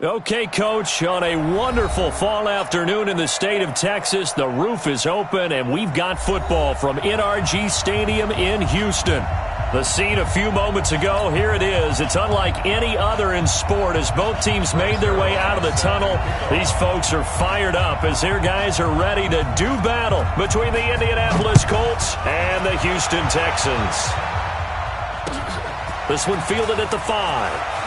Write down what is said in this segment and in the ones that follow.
Okay, Coach, on a wonderful fall afternoon in the state of Texas, the roof is open, and we've got football from NRG Stadium in Houston. The scene a few moments ago, here it is. It's unlike any other in sport as both teams made their way out of the tunnel. These folks are fired up as their guys are ready to do battle between the Indianapolis Colts and the Houston Texans. This one fielded at the 5.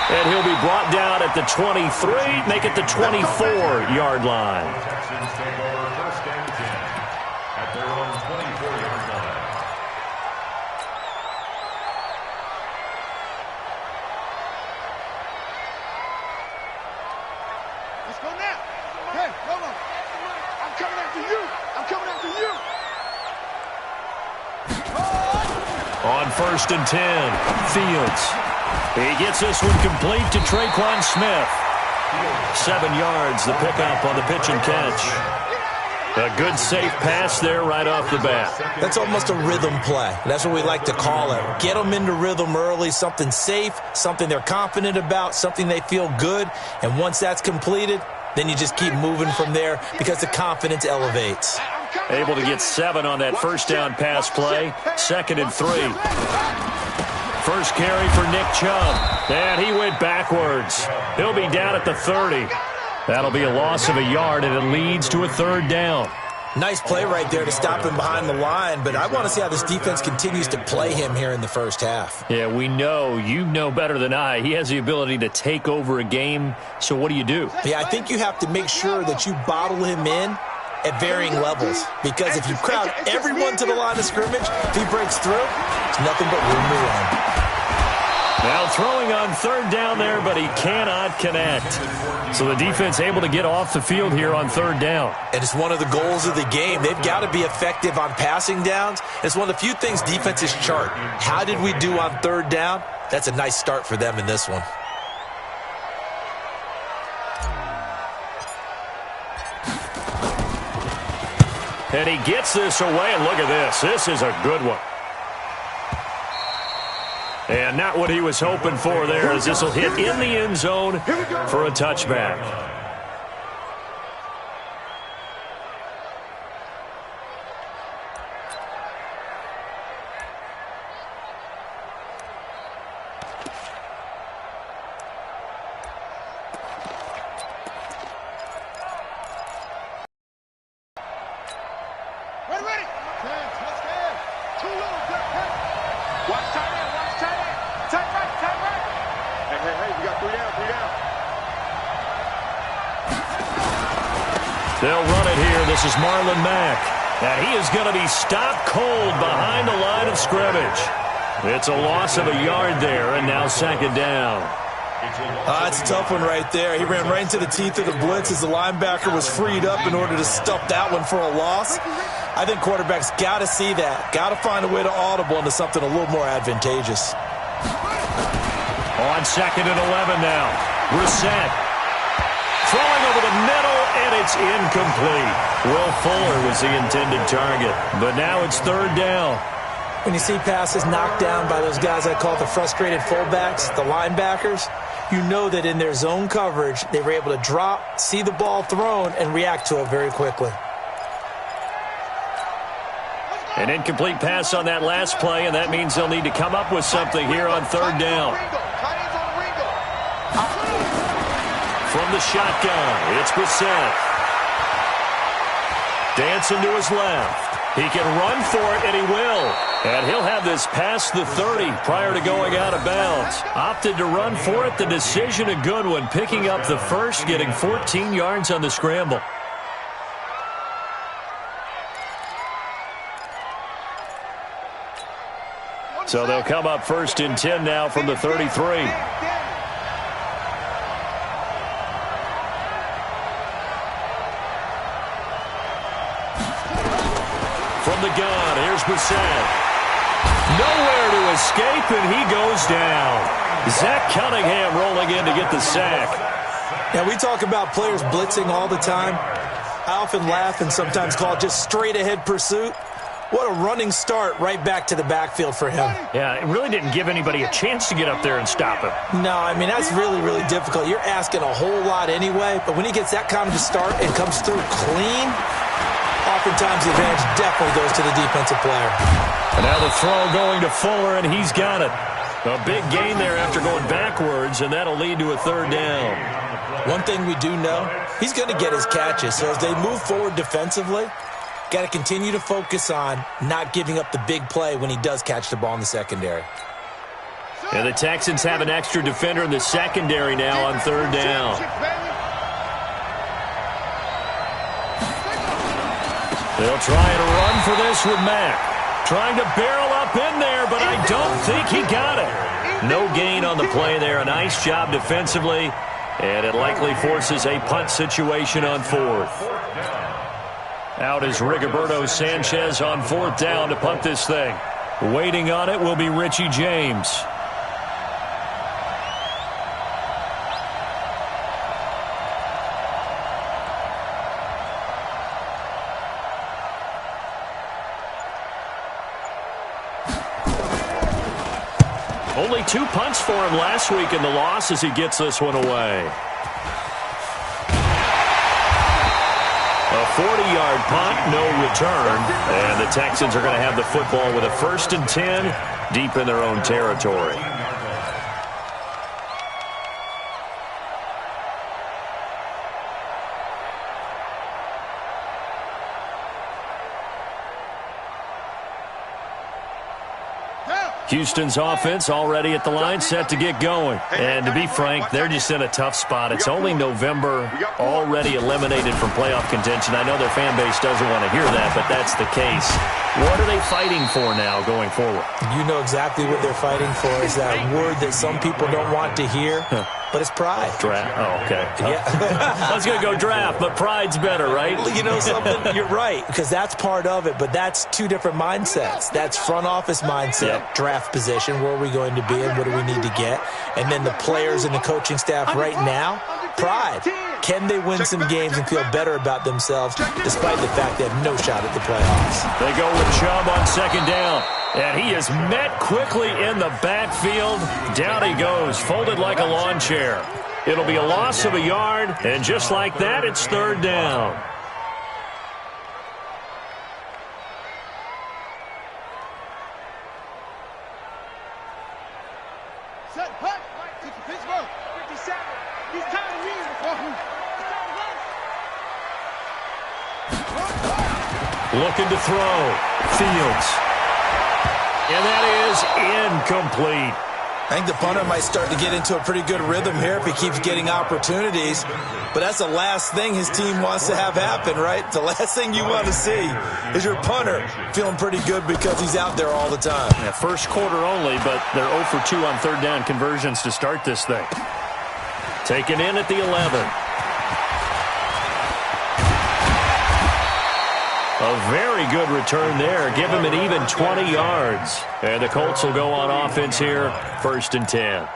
And he'll be brought down at the 23, make it the 24-yard line. Texans take over first and 10 at their own 24-yard line. Let's go now. Hey, hold on. I'm coming after you. I'm coming after you. On first and 10, Fields. He gets this one complete to Traquan Smith. 7 yards, the pickup on the pitch and catch. A good safe pass there right off the bat. That's almost a rhythm play. That's what we like to call it. Get them into rhythm early, something safe, something they're confident about, something they feel good. And once that's completed, then you just keep moving from there because the confidence elevates. Able to get 7 on that first down pass play. 2nd and 3. First carry for Nick Chubb. And he went backwards. He'll be down at the 30. That'll be a loss of a yard, and it leads to a 3rd down. Nice play right there to stop him behind the line, but I want to see how this defense continues to play him here in the first half. Yeah, we know. You know better than I. He has the ability to take over a game, so what do you do? Yeah, I think you have to make sure that you bottle him in at varying levels, because if you crowd everyone to the line of scrimmage, if he breaks through, it's nothing but room to run. Now throwing on 3rd down there, but he cannot connect. So the defense able to get off the field here on 3rd down. And it's one of the goals of the game. They've got to be effective on passing downs. It's one of the few things defenses chart. How did we do on 3rd down? That's a nice start for them in this one. And he gets this away, and look at this. This is a good one. And not what he was hoping for there, as this will hit in the end zone for a touchback. They'll run it here. This is Marlon Mack. And he is going to be stopped cold behind the line of scrimmage. It's a loss of a yard there, and now 2nd down. That's a tough one right there. He ran right into the teeth of the blitz as the linebacker was freed up in order to stuff that one for a loss. I think quarterbacks got to see that. Got to find a way to audible into something a little more advantageous. On 2nd and 11 now. Brissett. Throwing over the middle, and it's incomplete. Will Fuller was the intended target, but now it's 3rd down. When you see passes knocked down by those guys I call the frustrated fullbacks, the linebackers, you know that in their zone coverage, they were able to drop, see the ball thrown, and react to it very quickly. An incomplete pass on that last play, and that means they'll need to come up with something here on 3rd down. From the shotgun, it's Brissett. Dancing to his left. He can run for it, and he will. And he'll have this past the 30 prior to going out of bounds. Opted to run for it. The decision a good one. Picking up the first, getting 14 yards on the scramble. So they'll come up 1st and 10 now from the 33. From the gun, here's Brissett. Nowhere to escape, and he goes down. Zach Cunningham rolling in to get the sack. Now, we talk about players blitzing all the time. I often laugh and sometimes call it just straight-ahead pursuit. What a running start right back to the backfield for him. Yeah, it really didn't give anybody a chance to get up there and stop him. No, I mean, that's really, really difficult. You're asking a whole lot anyway, but when he gets that kind of a start and comes through clean, oftentimes the advantage definitely goes to the defensive player. And now the throw going to Fuller, and he's got it. A big gain there after going backwards, and that'll lead to a third down. One thing we do know, he's going to get his catches. So as they move forward defensively, got to continue to focus on not giving up the big play when he does catch the ball in the secondary. And the Texans have an extra defender in the secondary now on third down. They'll try and run for this with Mack. Trying to barrel up in there, but I don't think he got it. No gain on the play there. A nice job defensively, and it likely forces a punt situation on fourth. Out is Rigoberto Sanchez on fourth down to punt this thing. Waiting on it will be Richie James. Only 2 punts for him last week in the loss as he gets this one away. A 40-yard punt, no return. And the Texans are going to have the football with a 1st and 10 deep in their own territory. Houston's offense already at the line, set to get going. And to be frank, they're just in a tough spot. It's only November, already eliminated from playoff contention. I know their fan base doesn't want to hear that, but that's the case. What are they fighting for now going forward? You know exactly what they're fighting for. Is that word that some people don't want to hear, but it's pride. Draft. Oh, okay. Yeah. I was going to go draft, but pride's better, right? You know something? You're right, because that's part of it, but that's 2 different mindsets. That's front office mindset, draft position, where are we going to be and what do we need to get? And then the players and the coaching staff right now, pride. Can they win some games and feel better about themselves despite the fact they have no shot at the playoffs? They go with Chubb on second down. And he is met quickly in the backfield. Down he goes, folded like a lawn chair. It'll be a loss of a yard, and just like that, it's third down. Set, punt, to Pittsburgh, 57. He's tired of reading before him. Looking to throw. Fields. And that is incomplete. I think the punter might start to get into a pretty good rhythm here if he keeps getting opportunities. But that's the last thing his team wants to have happen, right? The last thing you want to see is your punter feeling pretty good because he's out there all the time. Yeah, first quarter only, but they're 0 for 2 on third down conversions to start this thing. Taken in at the 11. A very good return there. Give him an even 20 yards. And the Colts will go on offense here, 1st and 10.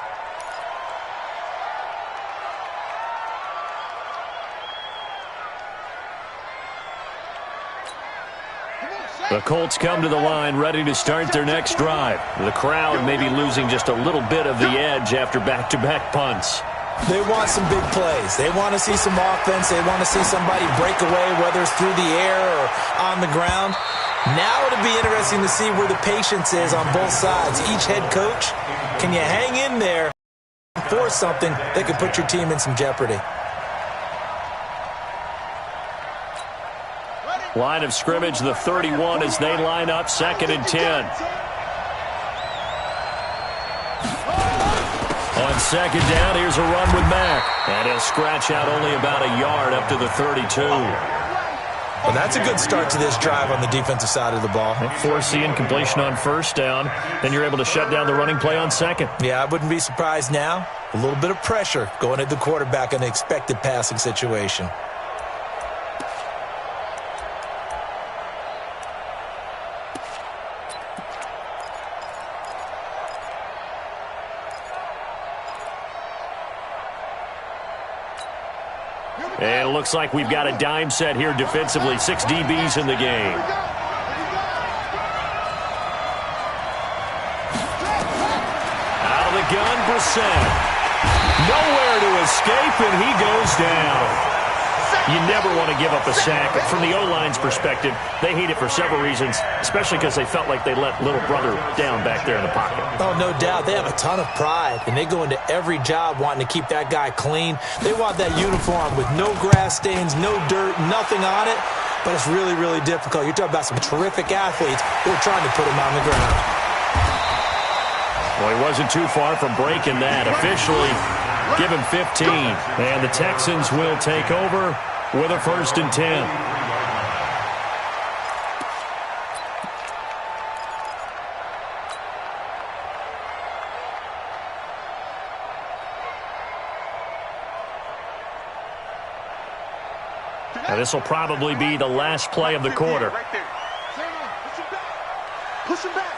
The Colts come to the line ready to start their next drive. The crowd may be losing just a little bit of the edge after back-to-back punts. They want some big plays. They want to see some offense. They want to see somebody break away, whether it's through the air or on the ground. Now it'll be interesting to see where the patience is on both sides. Each head coach, can you hang in there and force something that could put your team in some jeopardy? Line of scrimmage, the 31 as they line up, 2nd and 10. On second down, here's a run with Mack. And he'll scratch out only about a yard up to the 32. Well, that's a good start to this drive on the defensive side of the ball. Force the incompletion on first down. Then you're able to shut down the running play on second. Yeah, I wouldn't be surprised now. A little bit of pressure going at the quarterback in an expected passing situation. And it looks like we've got a dime set here defensively. 6 DBs in the game. Brissett. Nowhere to escape, and he goes down. You never want to give up a sack. From the O-line's perspective, they hate it for several reasons, especially because they felt like they let little brother down back there in the pocket. Oh, no doubt. They have a ton of pride, and they go into every job wanting to keep that guy clean. They want that uniform with no grass stains, no dirt, nothing on it, but it's really, really difficult. You're talking about some terrific athletes who are trying to put him on the ground. Well, he wasn't too far from breaking that. Officially, give him 15. And the Texans will take over with a 1st and 10. Now, this will probably be the last play of the quarter. Right there. Push him back.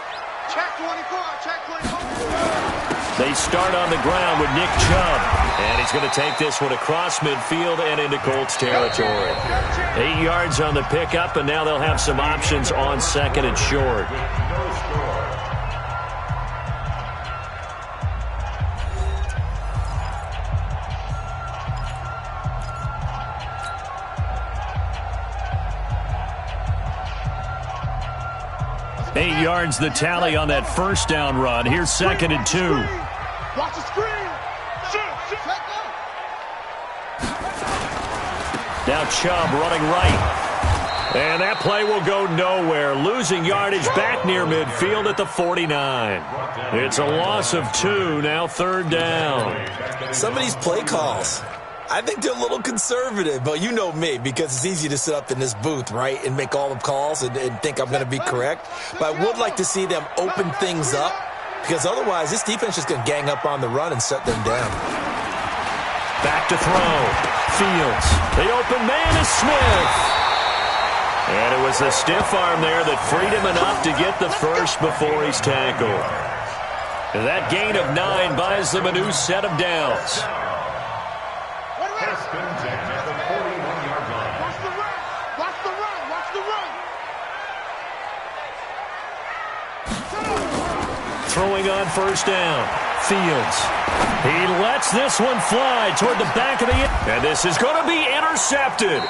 Check 24. Check 24. They start on the ground with Nick Chubb. And he's going to take this one across midfield and into Colts territory. 8 yards on the pickup, and now they'll have some options on 2nd and short. 8 yards the tally on that 1st down run. Here's 2nd and 2. Watch the screen. Now Chubb running right. And that play will go nowhere. Losing yardage back near midfield at the 49. It's a loss of 2. Now 3rd down. Some of these play calls, I think they're a little conservative, but you know me, because it's easy to sit up in this booth, right, and make all the calls and think I'm going to be correct. But I would like to see them open things up, because otherwise this defense is going to gang up on the run and shut them down. Back to throw. Fields. The open man is Smith. And it was a stiff arm there that freed him enough to get the first before he's tackled. And that gain of 9 buys them a new set of downs. Haskins at the 41-yard line. Watch the run. Watch the run. Watch the run. Throwing on 1st down. Fields. He lets this one fly toward the back of the end. And this is going to be intercepted.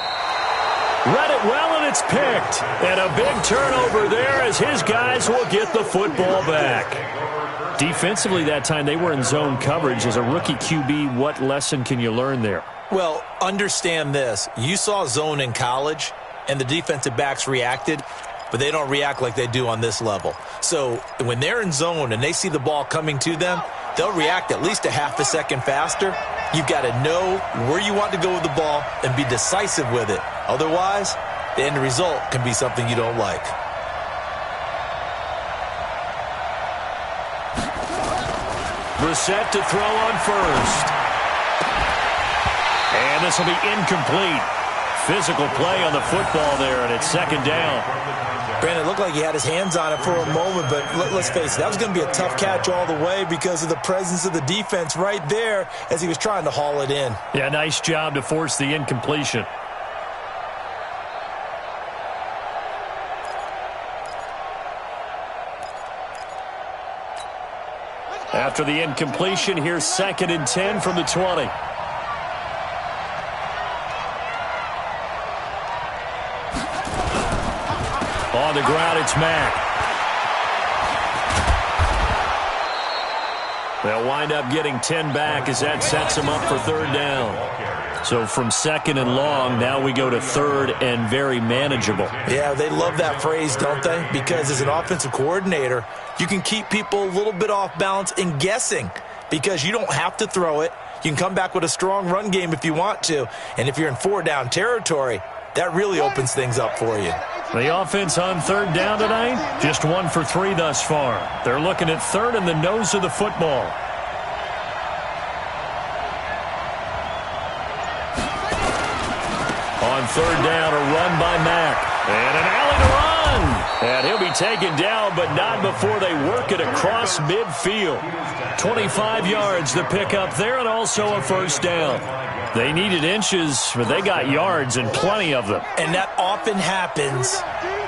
Read it well, and it's picked. And a big turnover there as his guys will get the football back. Defensively that time, they were in zone coverage. As a rookie QB, what lesson can you learn there? Well, understand this. You saw zone in college, and the defensive backs reacted, but they don't react like they do on this level. So when they're in zone and they see the ball coming to them, they'll react at least a half a second faster. You've got to know where you want to go with the ball and be decisive with it. Otherwise, the end result can be something you don't like. Brissett to throw on 1st. And this will be incomplete. Physical play on the football there, and it's 2nd down. Brandon, it looked like he had his hands on it for a moment, but let's face it, that was going to be a tough catch all the way because of the presence of the defense right there as he was trying to haul it in. Yeah, nice job to force the incompletion. After the incompletion, here's 2nd and 10 from the 20. On the ground, it's Mack. They'll wind up getting 10 back as that sets them up for 3rd down. So from 2nd and long, now we go to 3rd and very manageable. Yeah, they love that phrase, don't they? Because as an offensive coordinator, you can keep people a little bit off balance and guessing because you don't have to throw it. You can come back with a strong run game if you want to. And if you're in 4-down territory, that really opens things up for you. The offense on 3rd down tonight, just 1 for 3 thus far. They're looking at 3rd and the nose of the football. On 3rd down, a run by Mack. And an alley to run. And he'll be taken down, but not before they work it across midfield. 25 yards the pickup there, and also a first down. They needed inches, but they got yards and plenty of them. And that often happens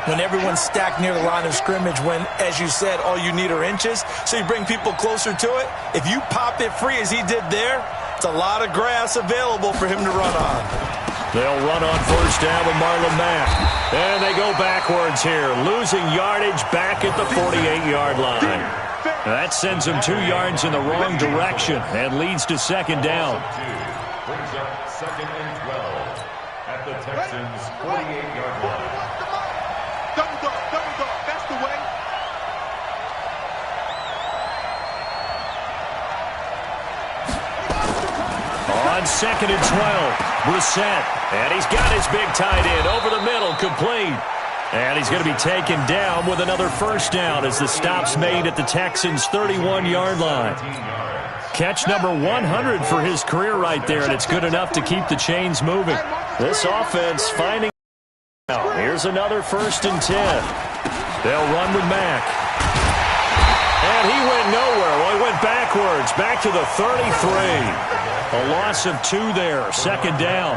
when everyone's stacked near the line of scrimmage when, as you said, all you need are inches. So you bring people closer to it. If you pop it free as he did there, it's a lot of grass available for him to run on. They'll run on first down with Marlon Mack. And they go backwards here, losing yardage back at the 48-yard line. That sends them 2 yards in the wrong direction and leads to second down. Brings up second and 12 at the Texans' 48-yard line. Double dog, that's the way. On second and 12, Brissett. And he's got his big tight end over the middle, complete. And he's going to be taken down with another first down as the stop's made at the Texans' 31-yard line. Catch number 100 for his career right there, and it's good enough to keep the chains moving. This offense finding out. Here's another first and 10. They'll run with Mack. And he went nowhere. Well, he went backwards, back to the 33. A loss of 2 there, second down.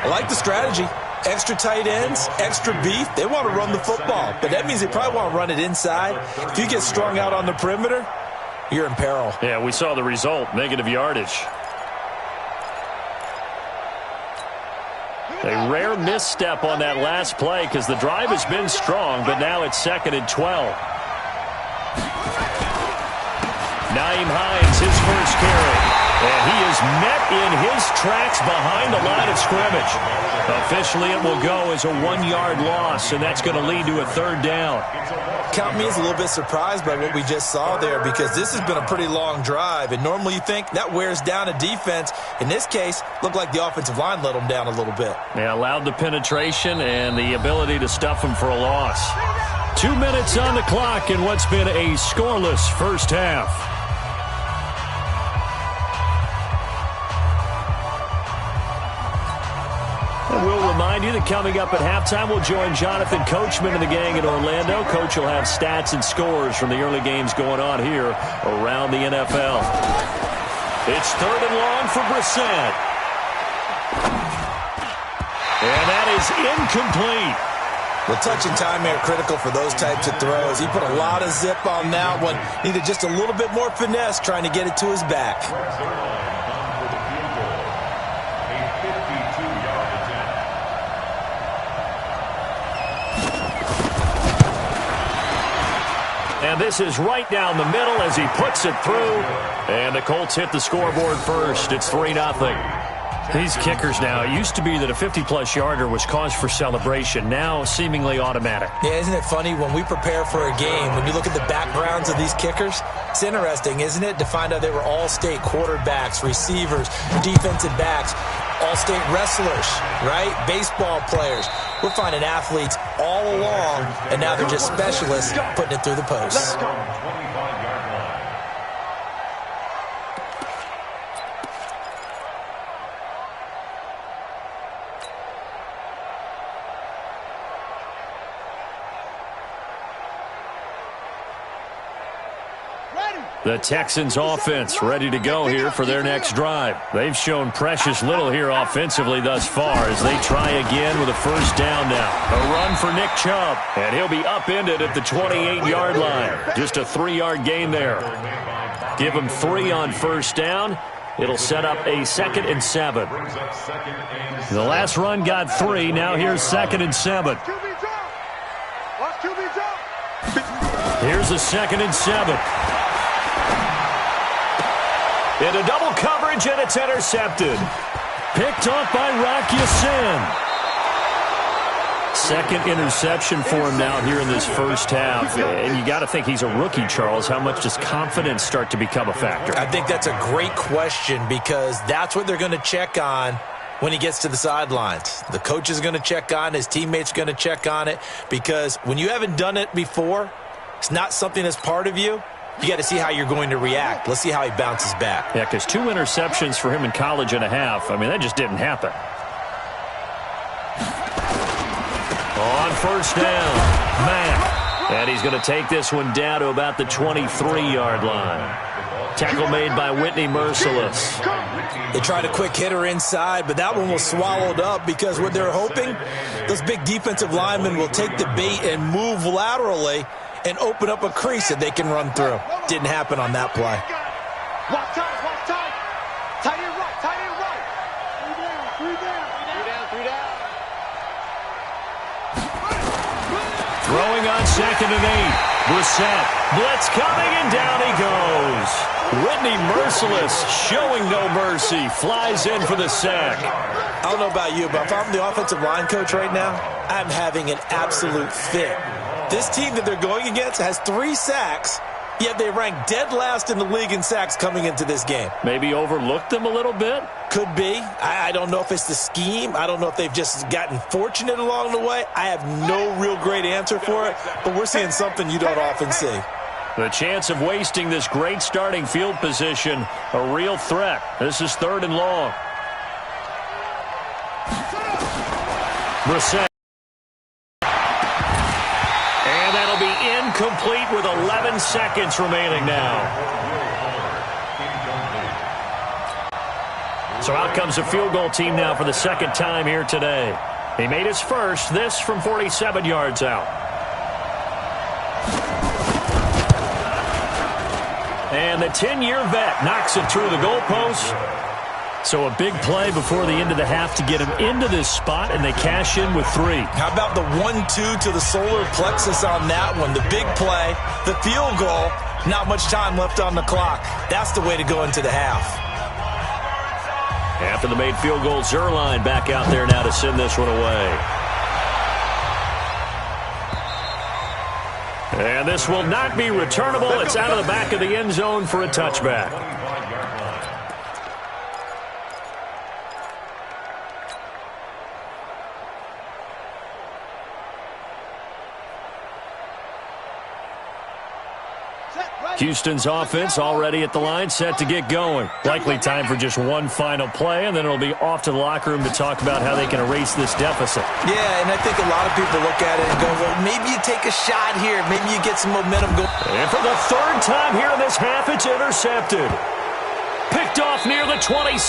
I like the strategy. Extra tight ends, extra beef. They want to run the football, but that means they probably want to run it inside. If you get strung out on the perimeter, you're in peril. Yeah, we saw the result, negative yardage. A rare misstep on that last play because the drive has been strong, but now it's second and 12. Nyheim Hines, his first carry. And he is met in his tracks behind the line of scrimmage. Officially, it will go as a 1-yard loss, and that's going to lead to a third down. Count me as a little bit surprised by what we just saw there because this has been a pretty long drive, and normally you think that wears down a defense. In this case, looked like the offensive line let them down a little bit. They allowed the penetration and the ability to stuff them for a loss. 2 minutes on the clock in what's been a scoreless first half. We'll remind you that coming up at halftime, we'll join Jonathan Coachman and the gang in Orlando. Coach will have stats and scores from the early games going on here around the NFL. It's third and long for Brissett. And that is incomplete. The touch and time are critical for those types of throws. He put a lot of zip on that one. Needed just a little bit more finesse trying to get it to his back. And this is right down the middle as he puts it through. And the Colts hit the scoreboard first. It's 3-0. These kickers now, it used to be that a 50-plus yarder was cause for celebration. Now seemingly automatic. Yeah, isn't it funny when we prepare for a game, when you look at the backgrounds of these kickers, it's interesting, isn't it, to find out they were all-state quarterbacks, receivers, defensive backs, all-state wrestlers, right? Baseball players. We're finding athletes all along, and now they're just specialists putting it through the posts. The Texans offense ready to go here for their next drive. They've shown precious little here offensively thus far as they try again with a first down now. A run for Nick Chubb, and he'll be upended at the 28-yard line. Just a 3-yard gain there. Give him 3 on first down. It'll set up a 2nd and 7. The last run got 3. Now here's 2nd and 7. Here's a 2nd and 7. Into double coverage, and it's intercepted. Picked off by Rock Ya-Sin. Second interception for him now here in this first half. And you got to think he's a rookie, Charles. How much does confidence start to become a factor? I think that's a great question because that's what they're going to check on when he gets to the sidelines. The coach is going to check on it. His teammates are going to check on it because when you haven't done it before, it's not something that's part of you. You got to see how you're going to react. Let's see how he bounces back. Yeah, because 2 interceptions for him in college and a half. I mean, that just didn't happen. On first down, Mack. And he's going to take this one down to about the 23-yard line. Tackle made by Whitney Merciless. They tried a quick hitter inside, but that one was swallowed up because what they're hoping, those big defensive linemen will take the bait and move laterally and open up a crease that they can run through. Didn't happen on that play. Watch tight, watch tight. Tight end right, tight end right. Three down. Throwing on 2nd and 8. Brissett, blitz coming, and down he goes. Whitney Merciless showing no mercy. Flies in for the sack. I don't know about you, but if I'm the offensive line coach right now, I'm having an absolute fit. This team that they're going against has 3 sacks, yet they rank dead last in the league in sacks coming into this game. Maybe overlooked them a little bit? Could be. I don't know if it's the scheme. I don't know if they've just gotten fortunate along the way. I have no real great answer for it, but we're seeing something you don't often see. The chance of wasting this great starting field position, a real threat. This is 3rd and long. Brissett. And that'll be incomplete with 11 seconds remaining now. So out comes a field goal team now for the 2nd time here today. He made his first, this from 47 yards out. And the 10-year vet knocks it through the goalpost. So a big play before the end of the half to get him into this spot, and they cash in with 3. How about the 1-2 to the solar plexus on that one? The big play, the field goal, not much time left on the clock. That's the way to go into the half. After the made field goal, Zerline back out there now to send this one away. And this will not be returnable. It's out of the back of the end zone for a touchback. Houston's offense already at the line, set to get going. Likely time for just one final play, and then it'll be off to the locker room to talk about how they can erase this deficit. Yeah, and I think a lot of people look at it and go, well, maybe you take a shot here. Maybe you get some momentum going. And for the 3rd time here in this half, it's intercepted. Picked off near the 26.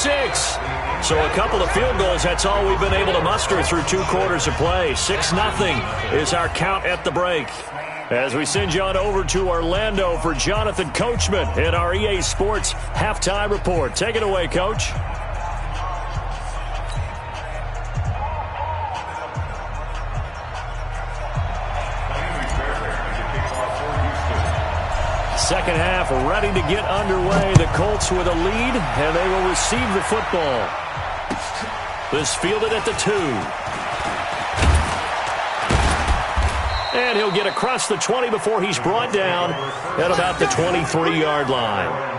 So a couple of field goals, that's all we've been able to muster through 2 quarters of play. 6-0 is our count at the break. As we send you on over to Orlando for Jonathan Coachman in our EA Sports Halftime Report. Take it away, Coach. Second half ready to get underway. The Colts with a lead, and they will receive the football. This fielded at the 2. And he'll get across the 20 before he's brought down at about the 23-yard line.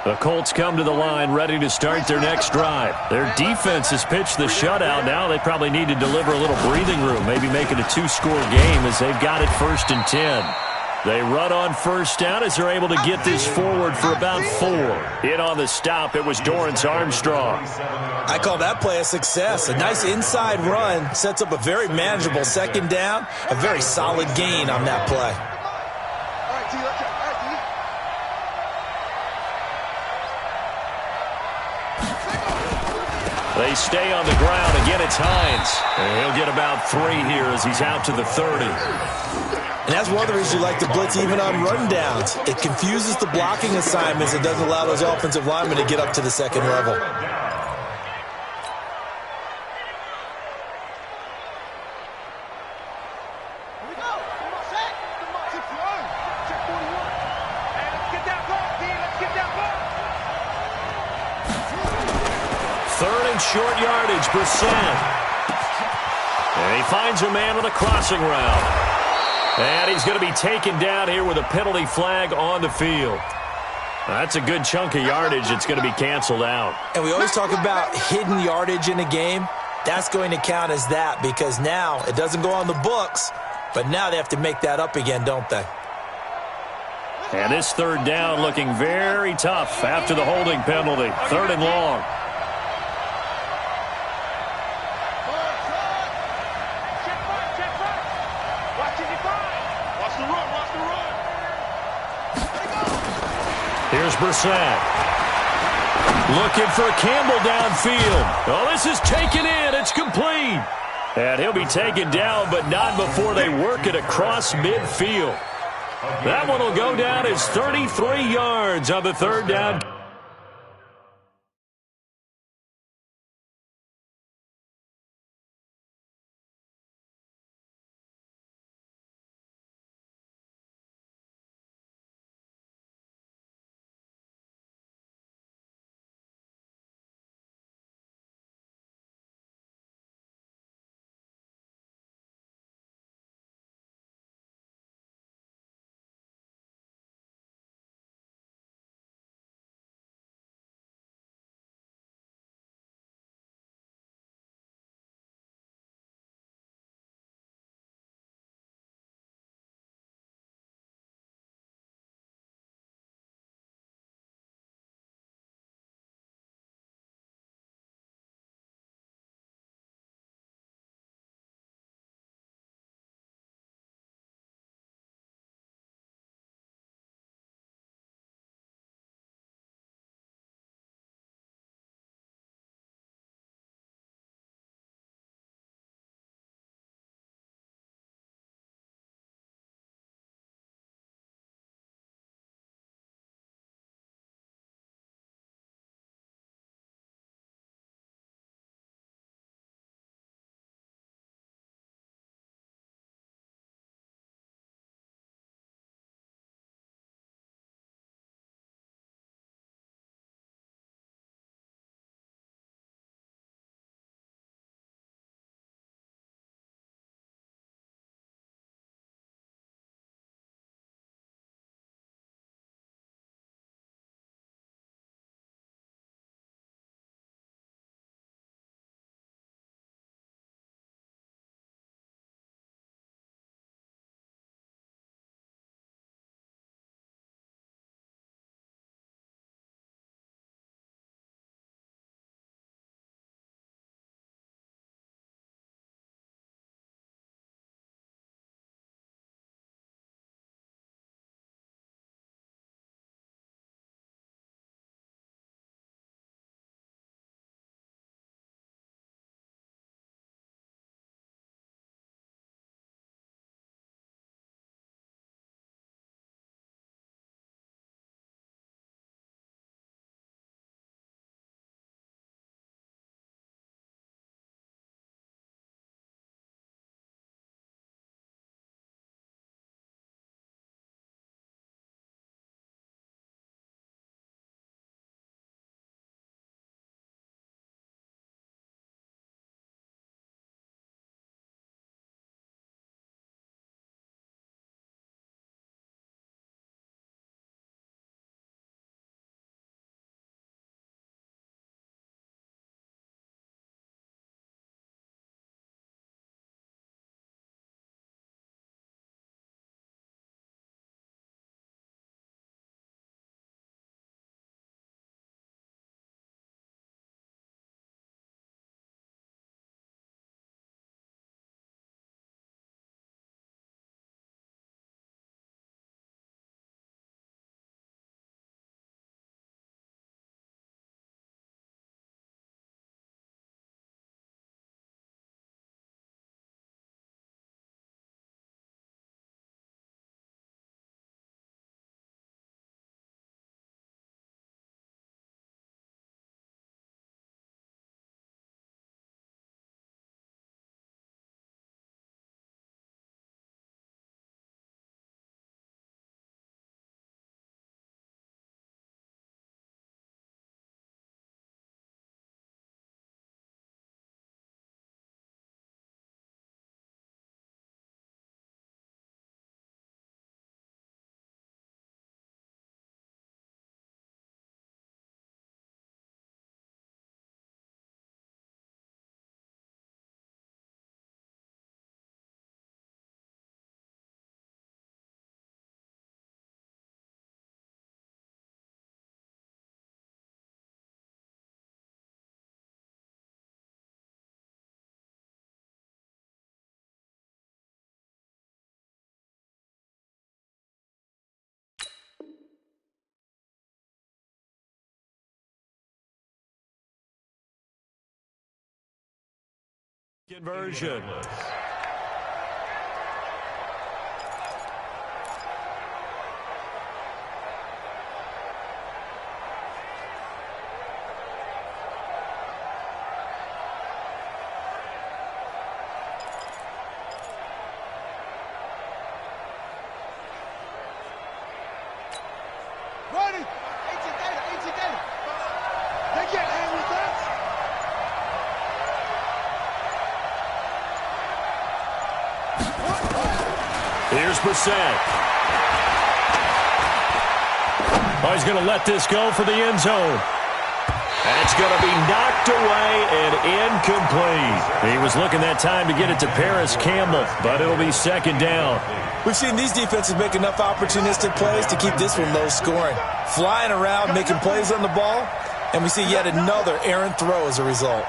The Colts come to the line ready to start their next drive. Their defense has pitched the shutout. Now they probably need to deliver a little breathing room, maybe make it a 2-score game as they've got it 1st and 10. They run on 1st down as they're able to get this forward for about 4. In on the stop, it was Dorrance Armstrong. I call that play a success. A nice inside run sets up a very manageable 2nd down, a very solid gain on that play. All right, T, let's go. All right, T. They stay on the ground. Again, it's Hines. And he'll get about 3 here as he's out to the 30. And that's one of the reasons you like to blitz even on rundowns. It confuses the blocking assignments. It doesn't allow those offensive linemen to get up to the 2nd level. Short yardage, Brissett. And he finds a man with a crossing route. And he's going to be taken down here with a penalty flag on the field. That's a good chunk of yardage. It's going to be canceled out. And we always talk about hidden yardage in a game. That's going to count as that because now it doesn't go on the books, But now they have to make that up again, don't they? And this third down looking very tough after the holding penalty. Third and long. Here's Brissett. Looking for Campbell downfield. Oh, this is taken in. It's complete. And he'll be taken down, but not before they work it across midfield. That one will go down as 33 yards on the third down. Conversion. Ready? 18 data. They can't hang with us. Here's Brissett. Oh, he's going to let this go for the end zone. That's going to be knocked away and incomplete. He was looking that time to get it to Paris Campbell, but it'll be second down. We've seen these defenses make enough opportunistic plays to keep this one low scoring. Flying around, making plays on the ball, and we see yet another errant throw as a result.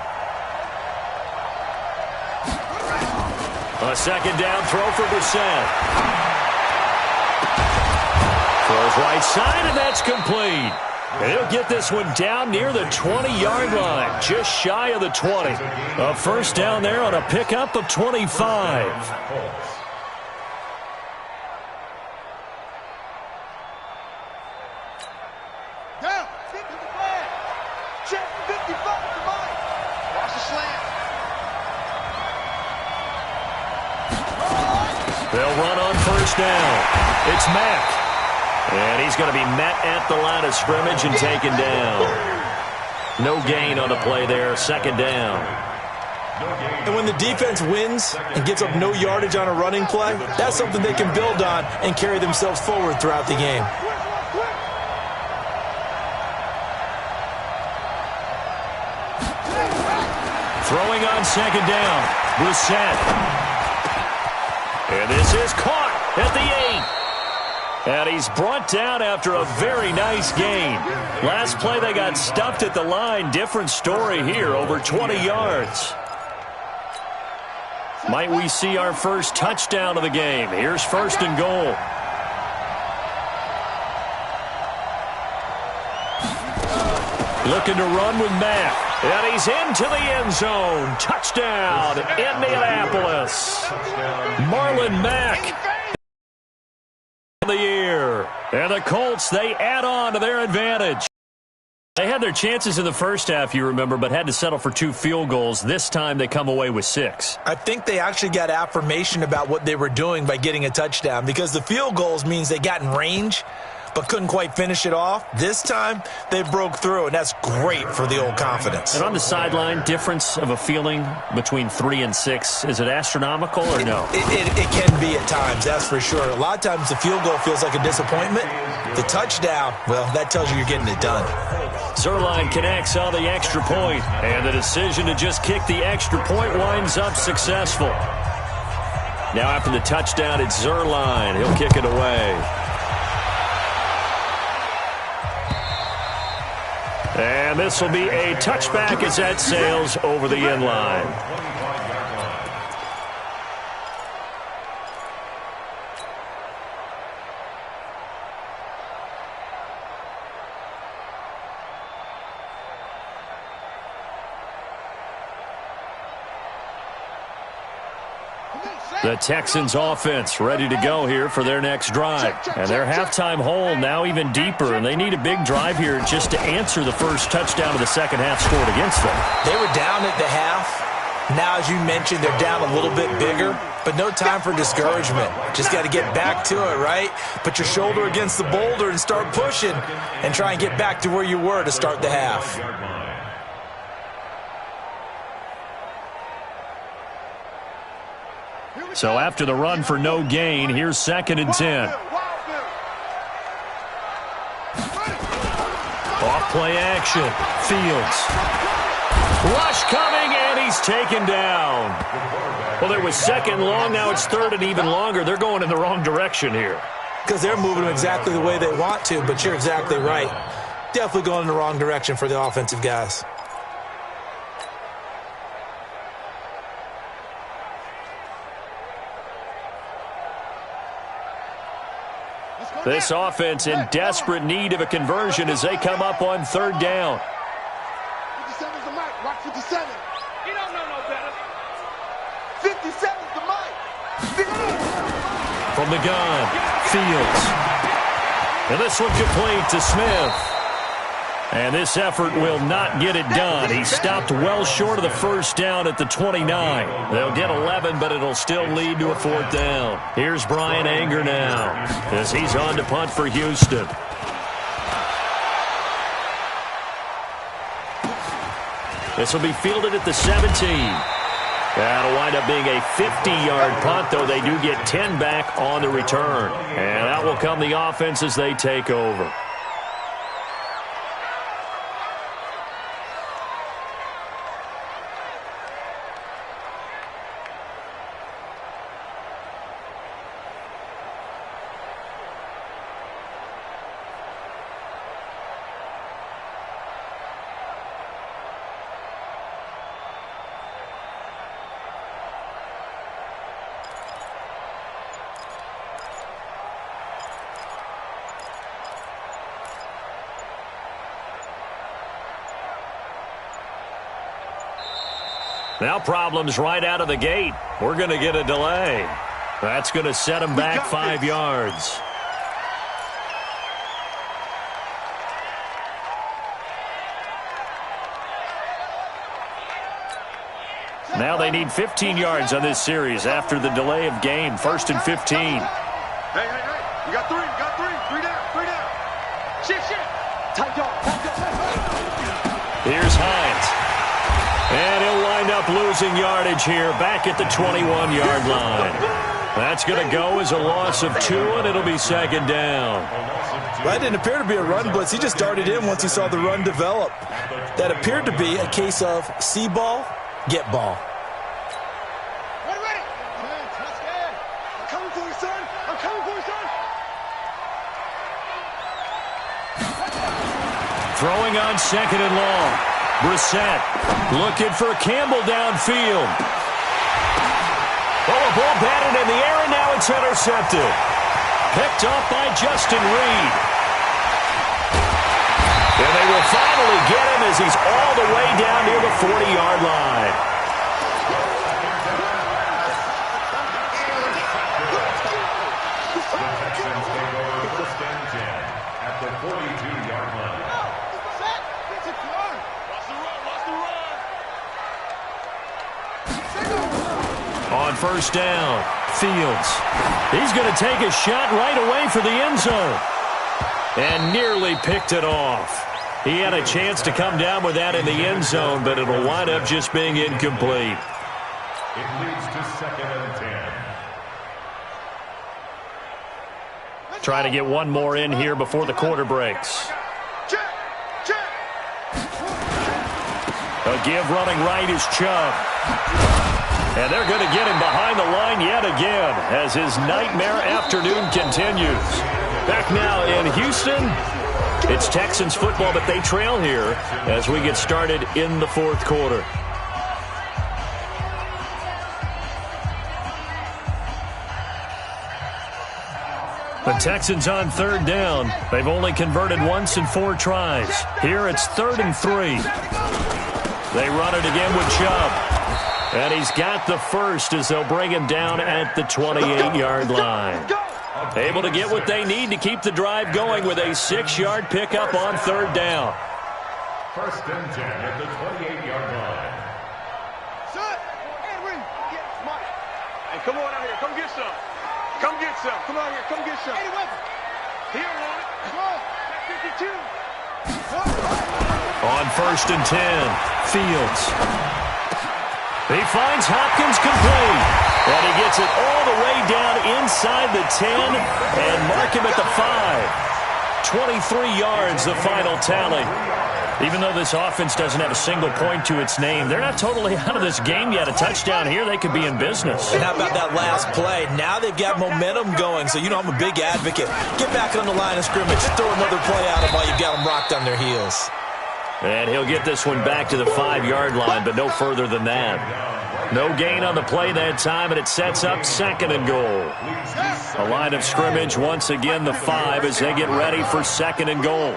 A second down throw for Brissett. Throws right side, and that's complete. He'll get this one down near the 20-yard line, just shy of the 20. A first down there on a pickup of 25. Down. Get to the flag. Check 55 to mine. Watch the slant. They'll run on first down. It's Mack. And he's going to be met at the line of scrimmage and taken down. No gain on the play there, second down. And when the defense wins and gets up no yardage on a running play, that's something they can build on and carry themselves forward throughout the game. Throwing on second down. Brissett. And this is caught at the 8. And he's brought down after a very nice gain. Last play they got stuffed at the line. Different story here, over 20 yards. Might we see our first touchdown of the game? Here's first and goal. Looking to run with Mack. And he's into the end zone. Touchdown, Indianapolis. Marlon Mack. The year. And the Colts, they add on to their advantage. They had their chances in the first half, you remember, but had to settle for 2 field goals. This time they come away with 6. I think they actually got affirmation about what they were doing by getting a touchdown, because the field goals means they got in range but couldn't quite finish it off. This time, they broke through, and that's great for the old confidence. And on the sideline, difference of a feeling between 3 and 6, is it astronomical or no? It can be at times, that's for sure. A lot of times the field goal feels like a disappointment. The touchdown, well, that tells you you're getting it done. Zerline connects on the extra point, and the decision to just kick the extra point winds up successful. Now after the touchdown, it's Zerline. He'll kick it away. And this will be a touchback as that sails over the end line. The Texans offense ready to go here for their next drive. And their halftime hole now even deeper, and they need a big drive here just to answer the first touchdown of the second half scored against them. They were down at the half. Now, as you mentioned, they're down a little bit bigger, but no time for discouragement. Just got to get back to it, right? Put your shoulder against the boulder and start pushing and try and get back to where you were to start the half. So after the run for no gain, here's second and 10. Off play action. Fields. Rush coming, and he's taken down. Well, there was second long. Now it's third and even longer. They're going in the wrong direction here. Because they're moving them exactly the way they want to, but you're exactly right. Definitely going in the wrong direction for the offensive guys. This offense in desperate need of a conversion as they come up on third down. 57's the mic. Watch 57. You don't know no better. From the gun, Fields. And this one complete to Smith. And this effort will not get it done. He stopped well short of the first down at the 29. They'll get 11, but it'll still lead to a fourth down. Here's Brian Anger now as he's on to punt for Houston. This will be fielded at the 17. That'll wind up being a 50-yard punt, though they do get 10 back on the return. And that will come the offense as they take over. Now problems right out of the gate. We're going to get a delay. That's going to set them back 5 yards. Now they need 15 yards on this series after the delay of game. 1st and 15. Hey. You got three. Three down. Shit. Tight dog. Here's Hines. And he'll wind up losing yardage here back at the 21-yard line. That's going to go as a loss of 2, and it'll be 2nd down. That didn't appear to be a run blitz. He just darted in once he saw the run develop. That appeared to be a case of see ball, get ball. Ready. I'm coming for you, son. Throwing on 2nd and long. Brissett looking for Campbell downfield. Oh, a ball batted in the air, and now it's intercepted. Picked off by Justin Reed. And they will finally get him as he's all the way down near the 40-yard line. At the 42-yard line. On 1st down, Fields. He's going to take a shot right away for the end zone. And nearly picked it off. He had a chance to come down with that in the end zone, but it'll wind up just being incomplete. It leads to 2nd and 10. Trying to get one more in here before the quarter breaks. A give running right is Chubb. And they're going to get him behind the line yet again as his nightmare afternoon continues. Back now in Houston, it's Texans football, but they trail here as we get started in the 4th quarter. The Texans on 3rd down. They've only converted once in 4 tries. Here it's 3rd and 3. They run it again with Chubb. And he's got the first as they'll bring him down at the 28-yard line. Able to get what they need to keep the drive going with a 6-yard pickup on 3rd down. 1st and 10 at the 28-yard line. Son, hey, come on out here. Come get some. Come on here. Come get some. Here, on it. Come on. 52. On 1st and 10, Fields. He finds Hopkins complete. And he gets it all the way down inside the 10 and mark him at the 5. 23 yards, the final tally. Even though this offense doesn't have a single point to its name, they're not totally out of this game yet. A touchdown here, they could be in business. And how about that last play? Now they've got momentum going, so you know I'm a big advocate. Get back on the line of scrimmage. Throw another play at them while you've got them rocked on their heels. And he'll get this one back to the 5-yard line, but no further than that. No gain on the play that time, and it sets up 2nd and goal. A line of scrimmage, once again the 5 as they get ready for 2nd and goal.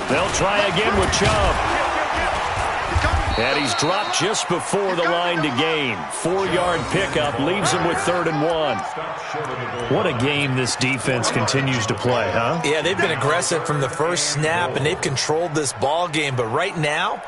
They'll try again with Chubb. And he's dropped just before the line to gain. 4-yard pickup leaves him with 3rd and 1. What a game this defense continues to play, huh? Yeah, they've been aggressive from the first snap, and they've controlled this ball game. But right now,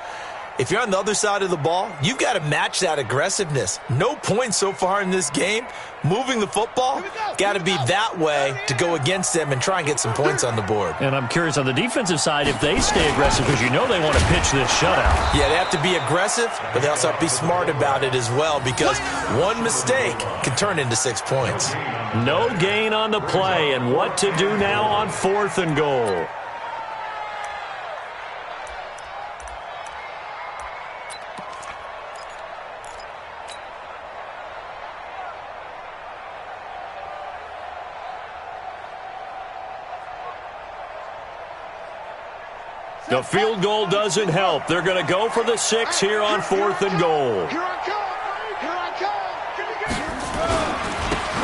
if you're on the other side of the ball, you've got to match that aggressiveness. No points so far in this game. Moving the football, got to be that way to go against them and try and get some points on the board. And I'm curious on the defensive side if they stay aggressive, because you know they want to pitch this shutout. Yeah, they have to be aggressive, but they also have to be smart about it as well, because one mistake can turn into 6 points. No gain on the play, and what to do now on 4th and goal. The field goal doesn't help. They're going to go for the 6 here on 4th and goal. Here I come. Here I come.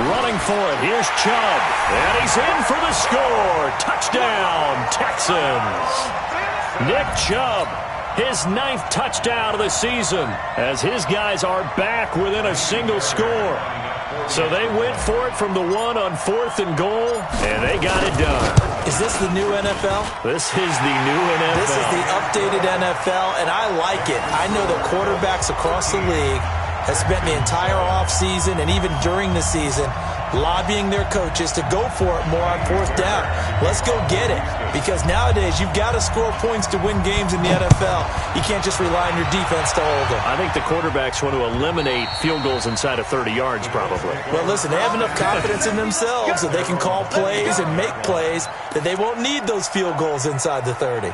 Running for it. Here's Chubb. And he's in for the score. Touchdown, Texans. Nick Chubb, his 9th touchdown of the season, as his guys are back within a single score. So they went for it from the 1 on 4th and goal, and they got it done. Is this the new NFL? This is the new NFL. This is the updated NFL, and I like it. I know that quarterbacks across the league have spent the entire offseason and even during the season lobbying their coaches to go for it more on 4th down. Let's go get it, because nowadays you've got to score points to win games in the NFL. You can't just rely on your defense to hold them. I think the quarterbacks want to eliminate field goals inside of 30 yards probably. Well, listen, they have enough confidence in themselves that they can call plays and make plays that they won't need those field goals inside the 30.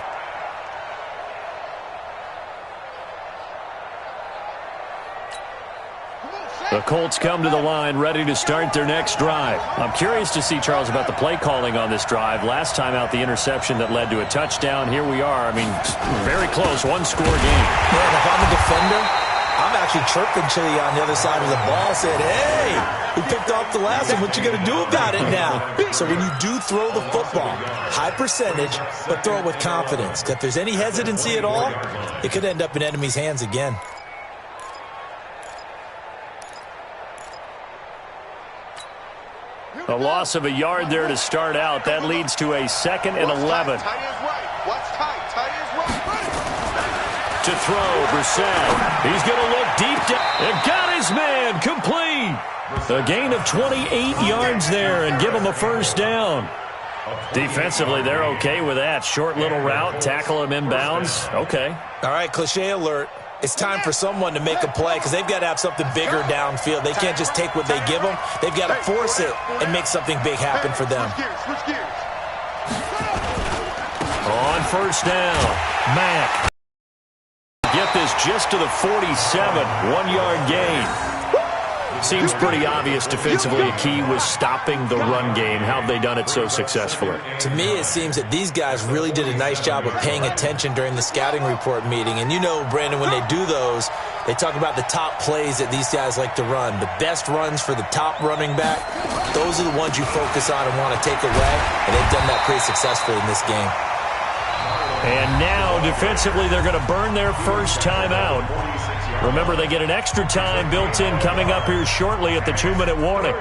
The Colts come to the line ready to start their next drive. I'm curious to see, Charles, about the play calling on this drive. Last time out, the interception that led to a touchdown. Here we are. I mean, very close, 1-score game. Man, if I'm a defender, I'm actually chirping Chili on the other side of the ball, saying, hey, we picked off the last one. What you going to do about it now? So when you do throw the football, high percentage, but throw it with confidence. If there's any hesitancy at all, it could end up in enemy's hands again. A loss of a yard there to start out. That leads to a 2nd and 11. Tight is right. What's tight? Tight is right. To throw, Brissett. He's going to look deep down. And got his man complete. A gain of 28 yards there and give him a 1st down. Defensively, they're okay with that. Short little route, tackle him inbounds. Okay. All right, cliche alert. It's time for someone to make a play, because they've got to have something bigger downfield. They can't just take what they give them. They've got to force it and make something big happen for them. Switch gears. On 1st down, Mack. Get this just to the 47, 1-yard gain. Seems pretty obvious defensively. A key was stopping the run game. How have they done it so successfully? To me, it seems that these guys really did a nice job of paying attention during the scouting report meeting. And you know, Brandon, when they do those, they talk about the top plays that these guys like to run. The best runs for the top running back, those are the ones you focus on and want to take away. And they've done that pretty successfully in this game. And now, defensively, they're going to burn their first time out. Remember, they get an extra time built in coming up here shortly at the 2-minute warning.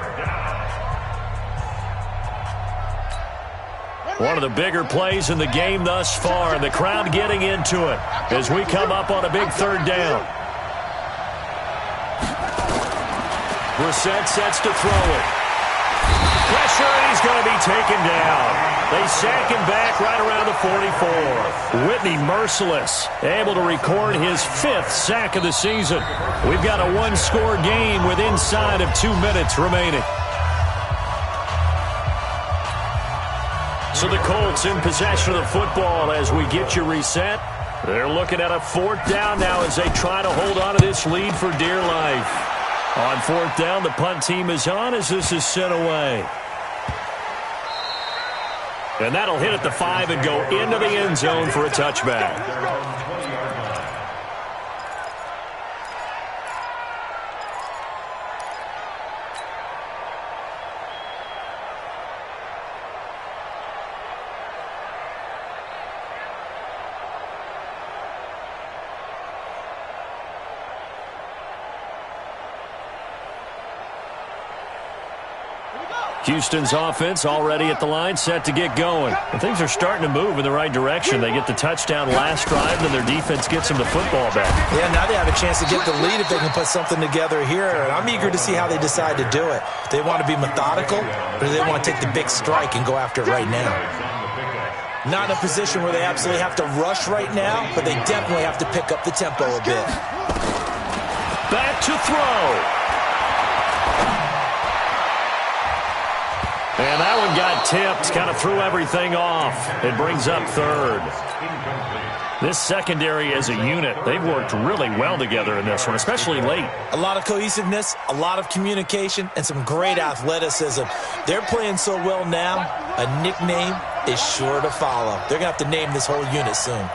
One of the bigger plays in the game thus far, and the crowd getting into it as we come up on a big 3rd down. Brissett sets to throw it. Pressure, and he's going to be taken down. They sack him back right around the 44. Whitney merciless, able to record his 5th sack of the season. We've got a 1-score game with inside of 2 minutes remaining. So the Colts in possession of the football as we get you reset. They're looking at a 4th down now as they try to hold on to this lead for dear life. On 4th down, the punt team is on as this is sent away. And that'll hit at the 5 and go into the end zone for a touchback. Houston's offense already at the line, set to get going. And things are starting to move in the right direction. They get the touchdown last drive, and their defense gets them the football back. Yeah, now they have a chance to get the lead if they can put something together here. And I'm eager to see how they decide to do it. Do they want to be methodical, or do they want to take the big strike and go after it right now? Not in a position where they absolutely have to rush right now, but they definitely have to pick up the tempo a bit. Back to throw. And that one got tipped, kind of threw everything off. It brings up third. This secondary as a unit, they've worked really well together in this one, especially late. A lot of cohesiveness, a lot of communication, and some great athleticism. They're playing so well now, a nickname is sure to follow. They're going to have to name this whole unit soon.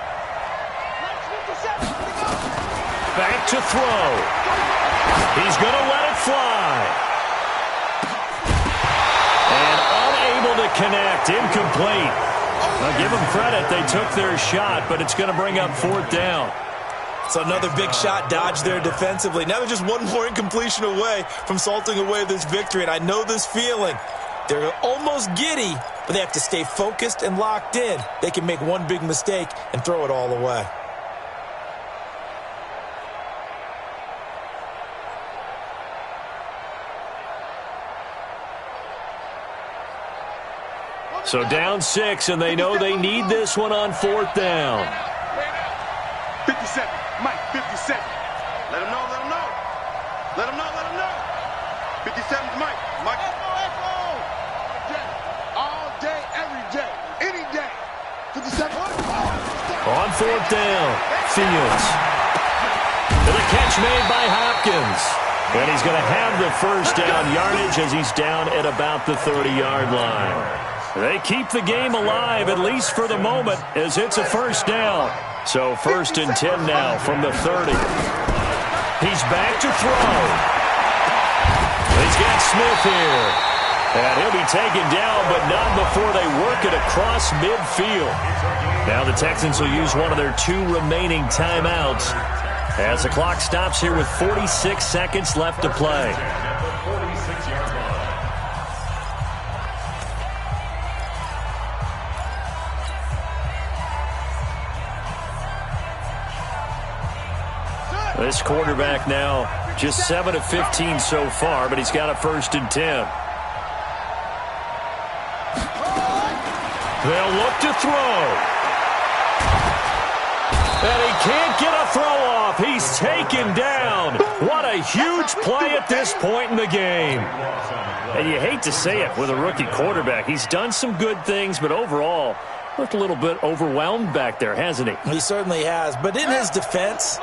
Back to throw. He's going to let it fly. And unable to connect, incomplete. I'll give them credit, they took their shot, but it's going to bring up fourth down. So another big shot dodged there defensively. Now they're just one more incompletion away from salting away this victory, and I know this feeling. They're almost giddy, but they have to stay focused and locked in. They can make one big mistake and throw it all away. So down 6, and they know they need this one on fourth down. 57, Mike, 57. Let him know, let him know. Let him know, let him know. 57's Mike. Mike. All day, every day, any day. 57. On fourth down, Fields. To the catch made by Hopkins. And he's going to have the first down yardage as he's down at about the 30-yard line. They keep the game alive, at least for the moment, as it's a first down. So 1st and 10 now from the 30. He's back to throw. He's got Smith here. And he'll be taken down, but not before they work it across midfield. Now the Texans will use one of their 2 remaining timeouts as the clock stops here with 46 seconds left to play. This quarterback now just 7 of 15 so far, but he's got a 1st and 10. They'll look to throw. And he can't get a throw off. He's taken down. What a huge play at this point in the game. And you hate to say it with a rookie quarterback. He's done some good things, but overall, looked a little bit overwhelmed back there, hasn't he? He certainly has. But in his defense,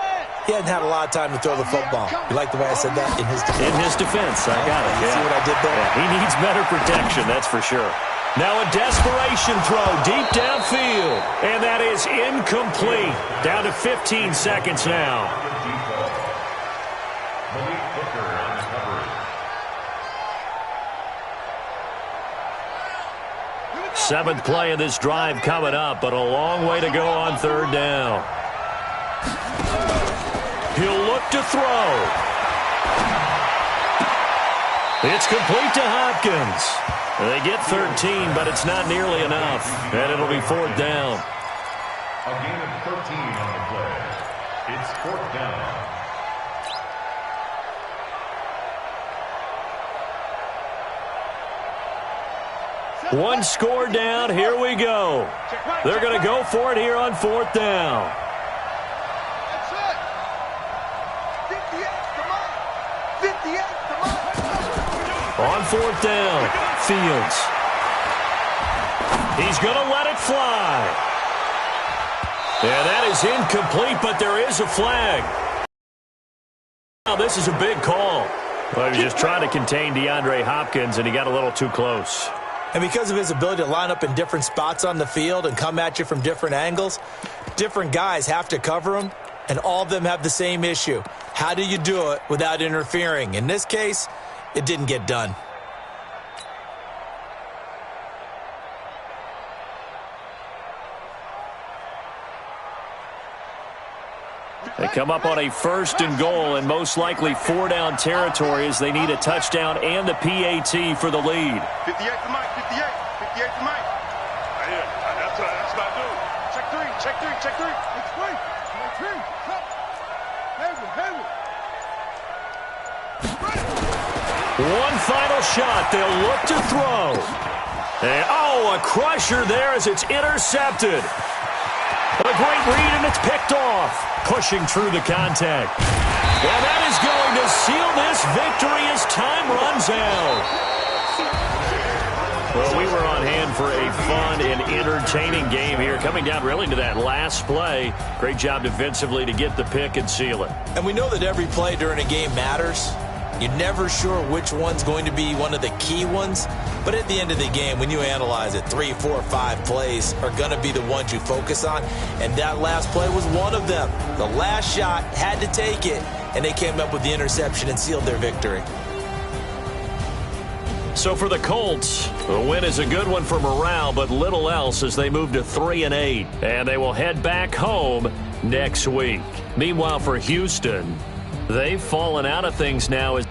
he hadn't had a lot of time to throw the football. You like the way I said that? In his defense. In his defense, I got it. You see what I did there? Yeah, he needs better protection, that's for sure. Now a desperation throw deep downfield. And that is incomplete. Down to 15 seconds now. 7th play of this drive coming up, but a long way to go on 3rd down. He'll look to throw. It's complete to Hopkins. They get 13, but it's not nearly enough. And it'll be 4th down. A gain of 13 on the play. It's 4th down. One score down. Here we go. They're going to go for it here on 4th down. On 4th down, Fields. He's going to let it fly. And that is incomplete, but there is a flag. Now this is a big call. Well, he was just trying to contain DeAndre Hopkins, and he got a little too close. And because of his ability to line up in different spots on the field and come at you from different angles, different guys have to cover him, and all of them have the same issue. How do you do it without interfering? In this case, it didn't get done. They come up on a 1st and goal and most likely 4-down territory as they need a touchdown and the PAT for the lead. 58 to Mike, 58. 58 to Mike. That's what I do. Check three, check three, check three. Check three. Check three. One final shot. They'll look to throw. And, a crusher there as it's intercepted. A great read, and it's picked off. Pushing through the contact. And that is going to seal this victory as time runs out. Well, we were on hand for a fun and entertaining game here. Coming down really to that last play. Great job defensively to get the pick and seal it. And we know that every play during a game matters. You're never sure which one's going to be one of the key ones. But at the end of the game, when you analyze it, 3, 4, 5 plays are going to be the ones you focus on. And that last play was one of them. The last shot had to take it, and they came up with the interception and sealed their victory. So for the Colts, the win is a good one for morale, but little else as they move to 3-8. And they will head back home next week. Meanwhile, for Houston, they've fallen out of things now as